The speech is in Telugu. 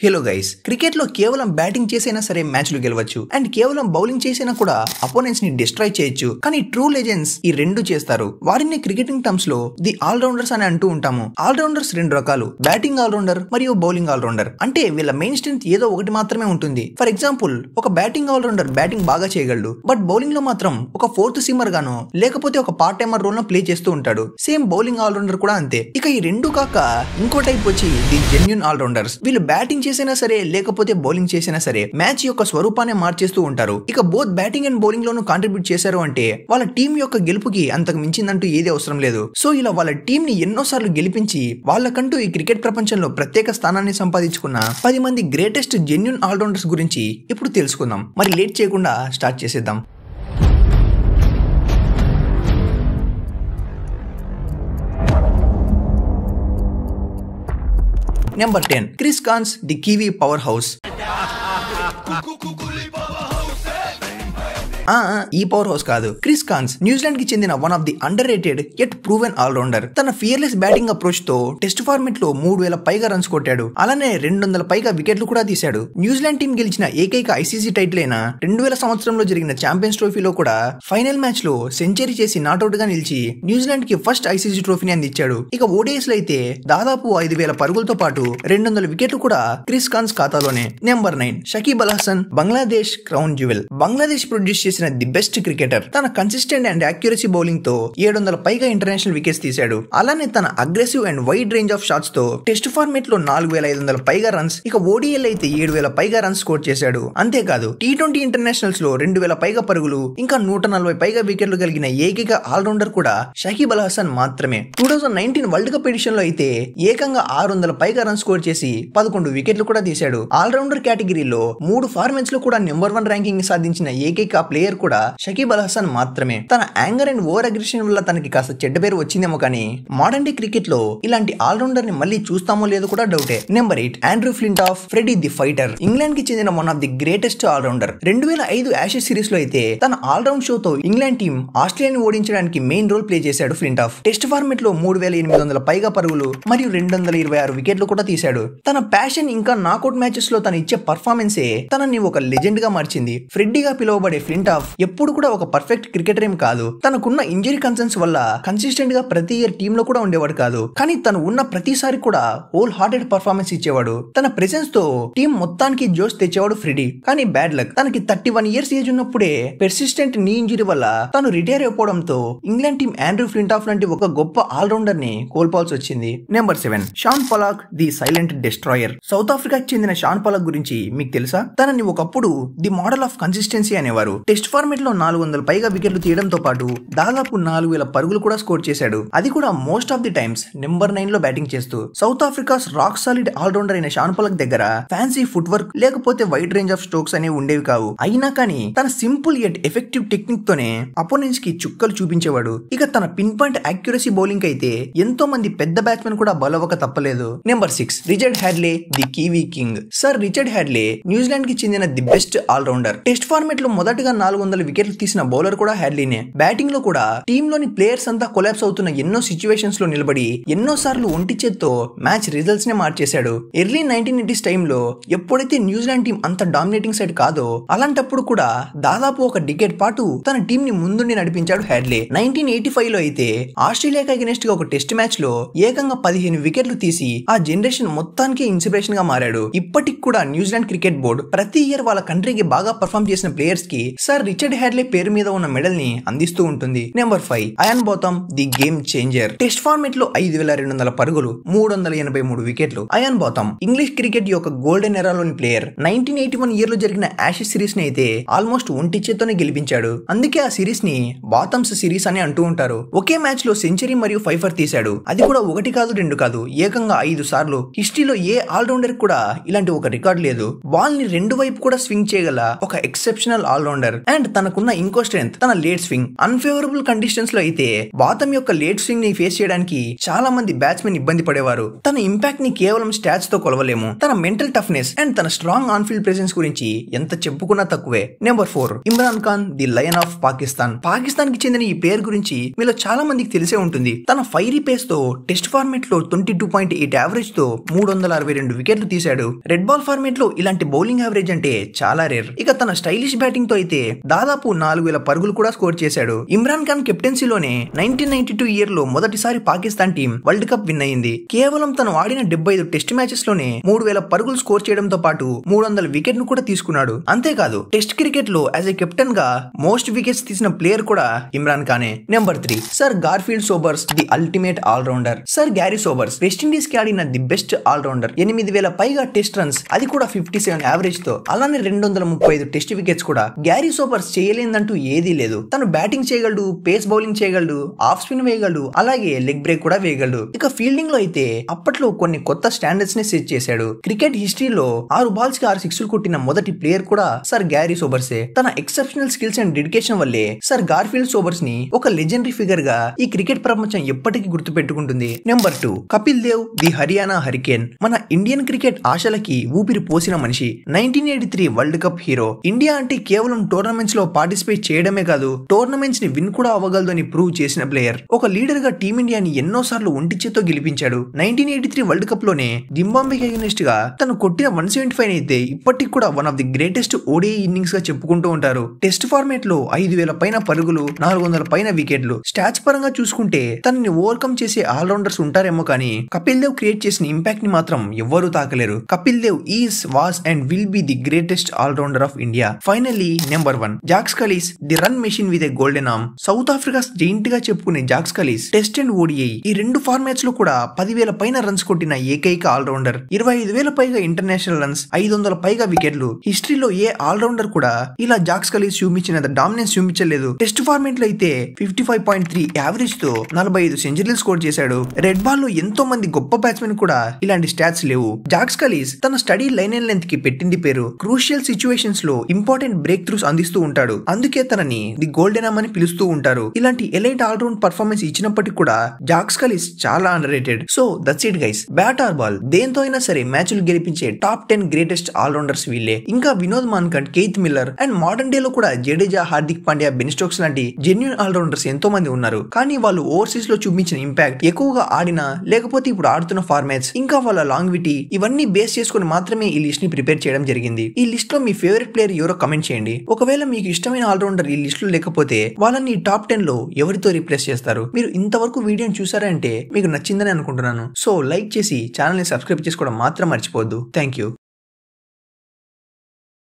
హలో గైస్, క్రికెట్ లో కేవలం బ్యాటింగ్ చేసైనా సరే మ్యాచ్లు గెలవచ్చు అండ్ కేవలం బౌలింగ్ చేసైనా కూడా అపోనెంట్స్ ని డిస్ట్రాయ్ చేయొచ్చు. కానీ ట్రూ లెజెండ్స్ ఈ రెండు చేస్తారు. వారిని క్రికెటింగ్ టర్మ్స్ లో ది ఆల్ రౌండర్స్ అని అంటూ ఉంటాము. ఆల్ రౌండర్స్ రెండు రకాలు, బ్యాటింగ్ ఆల్ రౌండర్ మరియు బౌలింగ్ ఆల్ రౌండర్. అంటే వీళ్ళ మెయిన్ స్ట్రెంత్ ఏదో ఒకటి మాత్రమే ఉంటుంది. ఫర్ ఎగ్జాంపుల్, ఒక బ్యాటింగ్ ఆల్ రౌండర్ బ్యాటింగ్ బాగా చేయగలడు, బట్ బౌలింగ్ లో మాత్రం ఒక ఫోర్త్ సీమర్ గానో లేకపోతే ఒక పార్ట్ టైమర్ రోల్ లో ప్లే చేస్తూ ఉంటాడు. సేమ్ బౌలింగ్ ఆల్ రౌండర్ కూడా అంతే. ఇక ఈ రెండు కాక ఇంకో టైప్ వచ్చి ది జెన్యూన్ ఆల్ రౌండర్స్. వీళ్ళు బ్యాటింగ్ చేసినా సరే లేకపోతే బౌలింగ్ చేసినా సరే మ్యాచ్ యొక్క స్వరూపాన్ని మార్చేస్తూ ఉంటారు. ఇక బోత్ బ్యాటింగ్ అండ్ బౌలింగ్ లోనూ కాంట్రిబ్యూట్ చేశారు అంటే వాళ్ళ టీం యొక్క గెలుపుకి అంతకు మించిందంటూ ఏది అవసరం లేదు. సో ఇలా వాళ్ళ టీం ని ఎన్నోసార్లు గెలిపించి వాళ్ళకంటూ ఈ క్రికెట్ ప్రపంచంలో ప్రత్యేక స్థానాన్ని సంపాదించుకున్న 10 మంది గ్రేటెస్ట్ జెన్యూన్ ఆల్ రౌండర్స్ గురించి ఇప్పుడు తెలుసుకుందాం. మరి లేట్ చేయకుండా స్టార్ట్ చేసేద్దాం. Number 10, Chris Gaines, the Kiwi powerhouse. ఈ పవర్ హౌస్ కాదు, క్రిస్ గాన్స్ న్యూజిలాండ్ కి చెందిన one of the underrated yet proven all rounder. తన ఫియర్లెస్ బ్యాటింగ్ అప్రోచ్ తో టెస్ట్ ఫార్మెట్ లో 3000 పైగా రన్స్ కొట్టాడు. అలానే 200 పైగా వికెట్లు కూడా తీశాడు. న్యూజిలాండ్ టీం గెలిచిన ఏకైక ఐసీసీ టైటిల్ అయిన 2000 సంవత్సరంలో జరిగిన ఛాంపియన్స్ ట్రోఫీలో కూడా ఫైనల్ మ్యాచ్ లో సెంచరీ చేసి నాట్అవుట్ గా నిలిచి న్యూజిలాండ్ కి ఫస్ట్ ఐసీసీ ట్రోఫీని అందించాడు. ఇక ఓడిఐస్ లో అయితే దాదాపు 5000 పరుగులతో పాటు 200 వికెట్లు కూడా క్రిస్ గాన్స్ ఖాతాలోనే. Number 9, Shakib Al Hasan, Bangladesh crown jewel. Bangladesh produce చేసిన ది బెస్ట్ క్రికెటర్. తన కన్సిస్టెంట్ అండ్ యాక్యురసీ బౌలింగ్ తో 700 పైగా ఇంటర్నేషనల్ వికెట్స్ తీశాడు. అలానే తన aggressive and wide range of shots తో టెస్ట్ ఫార్మేట్ లో 4500 పైగా రన్స్, ఇక ఓడిఎల్ అయితే 7000 పైగా రన్స్ స్కోర్ చేశాడు. అంతేకాదు T20 ఇంటర్నేషనల్స్ లో 2000 పైగా పరుగులు, ఇంకా 140 పైగా వికెట్లు కలిగిన ఏకైక ఆల్ రౌండర్ కూడా షకీబ్ అల్ హసన్ మాత్రమే. 2019 వరల్డ్ కప్ ఎడిషన్ లో అయితే ఏకంగా 600 పైగా రన్స్ స్కోర్ చేసి 11 వికెట్లు కూడా తీశాడు. ఆల్ రౌండర్ కేటగిరీలో 3 ఫార్మాట్స్ లో కూడా నెంబర్ 1 ర్యాంకింగ్ సాధించిన ఏకైక ప్లేయర్ కూడా షకీబ్ అల్ హసన్ మాత్రమే. తన యాంగర్ అండ్ ఓవర్ అగ్రెషన్ వల్ల తనకి కాస్త చెడ్డ పేరు వచ్చిందేమో కానీ మోడర్న్ డే క్రికెట్ లో ఇలాంటి ఆల్ రౌండర్ ని మళ్ళీ చూస్తామో లేదో కూడా డౌటే. Number 8, Andrew Flintoff, Freddie the fighter. England కి చెందిన one of the greatest all rounder. 2005 Ashes series లో అయితే తన ఆల్ రౌండ్ షోతో ఇంగ్లాండ్ టీం ఆస్ట్రేలియాని ఓడించడానికి మెయిన్ రోల్ ప్లే చేశాడు ఫ్లింటాఫ్. టెస్ట్ ఫార్మెట్ లో 3800 పైగా పరుగులు మరియు 226 వికెట్లు కూడా తీశాడు. తన ప్యాషన్ ఇంకా నాకౌట్ మ్యాచెస్ లో తను ఇచ్చే పర్ఫార్మెన్సే తనని ఒక లెజెండ్ గా మార్చింది. ఫ్రెడ్డీగా పిలువబడే ఫ్లింటాఫ్ ఎప్పుడు కూడా ఒక పర్ఫెక్ట్ క్రికెటర్ ఏం కాదు. తనకున్న ఇంజరీ కన్సర్న్స్ వల్ల కన్సిస్టెంట్ గా ప్రతి ఇయర్ టీమ్ లో కూడా ఉండేవాడు కాదు. కానీ తను ఉన్న ప్రతిసారి కూడా హోల్ హార్టెడ్ పర్ఫార్మెన్స్ ఇచ్చేవాడు. తన ప్రెసెన్స్ తో టీం మొత్తానికి జోష్ తెచ్చేవాడు ఫ్రెడీ. కానీ బ్యాడ్ లక్, తనకి 31 ఇయర్స్ ఏజ్ ఉన్నప్పుడే పెర్సిస్టెంట్ నీ ఇంజరీ వల్ల తను రిటైర్ అయిపోవడంతో ఇంగ్లాండ్ టీం ఆండ్రూ ఫ్లింటాఫ్ లాంటి ఒక గొప్ప ఆల్ రౌండర్ ని కోల్పోవాల్సి వచ్చింది. Number 7, Shaun Pollock, the silent destroyer. South ఆఫ్రికాకి చెందిన షాన్ పొలాక్ గురించి మీకు తెలుసా? తనని ఒకప్పుడు ది మోడల్ ఆఫ్ కన్సిస్టెన్సీ అనేవారు. టెస్ట్ ఫార్మెట్ లో 400 పైగా వికెట్లు తీయడంతో పాటు దాదాపు 4000 పరుగులు కూడా స్కోర్ చేశాడు. అది కూడా most of the times number 9 లో బ్యాటింగ్ చేస్తూ. South Africa's rock solid all rounder అయిన షాన్ పొలాక్ దగ్గర ఫ్యాన్సీ ఫుట్ వర్క్ లేకపోతే వైడ్ రేంజ్ ఆఫ్ స్ట్రోక్స్ అనేవి ఉండేవి కావు. అయినా కానీ తన సింపుల్ యట్ ఎఫెక్టివ్ టెక్నిక్ తోనే అపోనెంట్స్ కి చుక్కలు చూపించేవాడు. ఇక తన పిన్ పాయింట్ యాక్యురసీ బౌలింగ్ అయితే ఎంతో మంది పెద్ద బ్యాట్స్మెన్ కూడా బలవక తప్పలేదు. Number 6, Richard Hadlee, the Kiwi king. Sir Richard Hadlee New Zealand కి చెందిన the best all rounder. Test format లో మొదటగా 400 వికెట్లు తీసిన బౌలర్ కూడా హ్యాడ్లీనే. బ్యాటింగ్ లో కూడా టీమ్ లోని ప్లేయర్స్ అంతా కొలాప్స్ అవుతున్న ఎన్నో సిచ్యువేషన్స్ లో నిలబడి ఎన్నో సార్లు ఒంటి చేత్తో మ్యాచ్ రిజల్ట్స్ నే మార్చేశాడు. ఎర్లీ 1980s టైంలో ఎప్పుడైతే న్యూజిలాండ్ టీం అంత డామినేటింగ్ సైడ్ కాదో అలాంటప్పుడు కూడా దాదాపు ఒక డికేడ్ పాటు తన టీం ని ముందుండి నడిపించాడు హ్యాడ్లే. 1985 లో అయితే ఆస్ట్రేలియాకి అగెనిస్ట్ గా ఒక టెస్ట్ మ్యాచ్ లో ఏకంగా 15 వికెట్లు తీసి ఆ జనరేషన్ మొత్తానికి ఇన్స్పిరేషన్ గా మారాడు. ఇప్పటికి కూడా న్యూజిలాండ్ క్రికెట్ బోర్డు ప్రతి ఇయర్ వాళ్ళ కంట్రీకి బాగా పర్ఫార్మ్ చేసిన ప్లేయర్స్ కి సర్ రిచర్డ్ హ్యాడ్లే పేరు మీద ఉన్న మెడల్ ని అందిస్తూ ఉంటుంది. Number 5, Ian Botham, the game changer. Test format లో 5200 పరుగులు, 383 వికెట్లు. అయాన్ బోథమ్ ఇంగ్లీష్ క్రికెట్ యొక్క గోల్డెన్ ఎరాలోని ప్లేయర్. 1981 ఇయర్ లో జరిగిన యాషెస్ సిరీస్ ని అయితే ఆల్మోస్ట్ ఒంటి చేత్తోనే గెలిపించాడు. అందుకే ఆ సిరీస్ ని బాథమ్స్ సిరీస్ అని అంటూ ఉంటారు. ఒకే మ్యాచ్ లో సెంచరీ మరియు ఫైఫర్ తీశాడు. అది కూడా 1 కాదు 2 కాదు, ఏకంగా 5 సార్లు. హిస్టరీలో ఏ ఆల్ రౌండర్ కూడా ఇలాంటి ఒక రికార్డ్ లేదు. బాల్ ని 2 వైపు కూడా స్వింగ్ చేయగల ఒక ఎక్సెప్షనల్ ఆల్ రౌండర్. అండ్ తనకున్న ఇంకో స్ట్రెంత్ తన లేట్ స్వింగ్. అన్ఫేవరబుల్ కండిషన్స్ లో అయితే బాతం యొక్క లేట్ స్వింగ్ ని ఫేస్ చేయడానికి చాలా మంది బ్యాట్స్మెన్ ఇబ్బంది పడేవారు. తన ఇంపాక్ట్ ని కేవలం స్టాట్స్ తో కొలవలేము. తన మెంటల్ టఫ్నెస్ అండ్ తన స్ట్రాంగ్ ఆన్ ఫీల్డ్ ప్రెసెన్స్ గురించి ఎంత చెప్పుకున్నా తక్కువే. Number 4 Imran Khan, the lion of Pakistan. Pakistan కి చెందిన ఈ పేరు గురించి మీలో చాలా మందికి తెలిసే ఉంటుంది. తన ఫైరీ పేస్ తో టెస్ట్ ఫార్మేట్ లో 22.8 యావరేజ్ తో 362 వికెట్లు తీశాడు. రెడ్ బాల్ ఫార్మేట్ లో ఇలాంటి బౌలింగ్ యావరేజ్ అంటే చాలా రేర్. ఇక తన స్టైలిష్ బ్యాటింగ్ తో అయితే దాదాపు 4000 పరుగులు కూడా స్కోర్ చేశాడు. ఇమ్రాన్ ఖాన్ కెప్టెన్సీలోనే 1992 ఇయర్ లో మొదటిసారి Pakistan team world cup win అయింది. కేవలం తను ఆడిన 75 టెస్ట్ మ్యాచెస్ లోనే 3000 పరుగులు స్కోర్ చేయడంతో పాటు 300 వికెట్ ను కూడా తీసుకున్నాడు. అంతేకాదు టెస్ట్ క్రికెట్ లో యాజ్ ఎ కెప్టెన్ గా మోస్ట్ వికెట్స్ తీసిన ప్లేయర్ కూడా ఇమ్రాన్ ఖానే. Number 3 sir Garfield Sobers, the ultimate all rounder. Sir Garry Sobers West Indies కి ఆడిన ది బెస్ట్ ఆల్ రౌండర్. 8000 పైగా టెస్ట్ రన్స్, అది కూడా 57 యావరేజ్ తో. అలానే 235 టెస్ట్ వికెట్స్ కూడా. గ్యారీ సోబర్స్ చేయలేదంటూ ఏదీ లేదు. తను బ్యాటింగ్ చేయగలడు, పేస్ బౌలింగ్ చేయగలడు, ఆఫ్ స్పిన్ వేయగలడు, అలాగే లెగ్ బ్రేక్ కూడా వేయగలడు. ఇక ఫీల్డింగ్ లో అయితే అప్పట్లో కొన్ని కొత్త స్టాండర్డ్స్ ని సెట్ చేశాడు. క్రికెట్ హిస్టరీలో 6 బాల్స్ కి 6 సిక్స్లు కొట్టిన మొదటి ప్లేయర్ కూడా సర్ గ్యారీ సోబర్సే. తన ఎక్సెప్షనల్ స్కిల్స్ అండ్ డెడికేషన్ వల్లే సర్ గార్ఫీల్డ్ సోబర్స్ ని ఒక లెజెండరీ ఫిగర్ గా ఈ క్రికెట్ ప్రపంచం ఎప్పటికీ గుర్తు పెట్టుకుంటుంది. Number 2 Kapil Dev, the Haryana hurricane. మన ఇండియన్ క్రికెట్ ఆశలకి ఊపిరి పోసిన మనిషి. 1983 వరల్డ్ కప్ హీరో. ఇండియా అంటే కేవలం టోర్నమెంట్స్ లో పార్టిసిపేట్ చేయడమే కాదు, టోర్నమెంట్స్ ని విన్ కూడా అవ్వగలదు అని ప్రూవ్ చేసిన ప్లేయర్. ఒక లీడర్ గా టీమిండియాని ఎన్నో సార్లు ఒంటి చేత్తో గెలిపించాడు. 1983 వరల్డ్ కప్ లోనే జింబాబ్వేకి అగైనెస్ట్ గా తను కొట్టిన 175 అయితే ఇప్పటికి కూడా one of the greatest ODI innings గా చెప్పుకుంటూ ఉంటారు. టెస్ట్ ఫార్మేట్ లో 5000 పైన పరుగులు, 400 పైన వికెట్లు. స్టాట్స్ పరంగా చూసుకుంటే తనని ఓవర్కమ్ చేసే ఆల్రౌండర్స్ ఉంటారేమో కానీ కపిల్ దేవ్ క్రియేట్ చేసిన ఇంపాక్ట్ ని మాత్రం ఎవ్వరూ తాకలేరు. Kapil Dev is, was and will be the greatest all rounder of India. Finally number 1 Jacques Kallis, the run machine with a golden arm. South Africa giant గా చెప్పుకునే Jacques Kallis test and ODI ఈ రెండు ఫార్మాట్స్ లో కూడా 10,000 పైన రన్స్ కొట్టిన ఏకైక ఆల్రౌండర్. 25,000 పైగా ఇంటర్నేషనల్ రన్స్, 500 పైగా వికెట్లు. హిస్టరీలో ఏ ఆల్రౌండర్ కూడా ఇలా జాక్స్ కలీస్ చూపించినంత డామినెన్స్ చూపించలేదు. టెస్ట్ ఫార్మేట్ లో అయితే 55.3 యావరేజ్ తో 45 సెంచరీలు స్కోర్ చేశాడు. రెడ్ బాల్ లో ఎంతో మంది గొప్ప బ్యాట్స్మెన్ కూడా ఇలాంటి స్టాట్స్ లేవు. జాక్స్ కలీస్ తన స్టడీ లైన్ అండ్ లెంత్ కి పెట్టింది పేరు. క్రూషియల్ సిచ్యువేషన్స్ లో ఇంపార్టెంట్ బ్రేక్ త్రూస్ అందిస్తూ ఉంటాడు. అందుకే తనని ది గోల్డెన్ ఆర్మ్ అని పిలుస్తూ ఉంటారు. ఇలాంటి ఎలైట్ ఆల్రౌండ్ పర్ఫార్మెన్స్ ఇచ్చినప్పటికీ కూడా జాక్స్ కలీస్ చాలా underrated. So that's it guys. Bat or ball దేంతో అయినా సరే మ్యాచ్లు గెలిపించే టాప్ 10 గ్రేటెస్ట్ ఆల్రౌండర్స్ వీళ్ళే. ఇంకా Vinod Mankad, Keith Miller and modern day లో కూడా జడేజా, హార్దిక్ పాండ్యా, బెన్ స్టోక్స్ లాంటి జెన్యూన్ ఆల్రౌండర్స్ ఎంతో మంది ఉన్నారు. కానీ వాళ్ళు ఓవర్సీస్ లో చూపించిన ఇంపాక్ట్, ఎక్కువగా ఆడిన లేకపోతే ఇప్పుడు ఆడుతున్న ఫార్మాట్స్, ఇంకా వాళ్ళ లాంగ్విటీ, ఇవన్నీ బేస్ చేసుకుని మాత్రమే ఈ లిస్ట్ ని ప్రిపేర్ చేయడం జరిగింది. ఈ లిస్ట్ లో మీ ఫేవరెట్ ప్లేయర్ ఎవరో కమెంట్ చేయండి. ఒకవేళ మీకు ఇష్టమైన ఆల్రౌండర్ ఈ లిస్ట్ లో లేకపోతే వాళ్ళని టాప్ 10 లో ఎవరితో రీప్లేస్ చేస్తారు? మీరు ఇంతవరకు వీడియోని చూసారా అంటే మీకు నచ్చిందని అనుకుంటున్నాను. సో లైక్ చేసి ఛానల్ ని సబ్స్క్రైబ్ చేసుకోవడం మాత్రం మర్చిపోవద్దు. Thank you.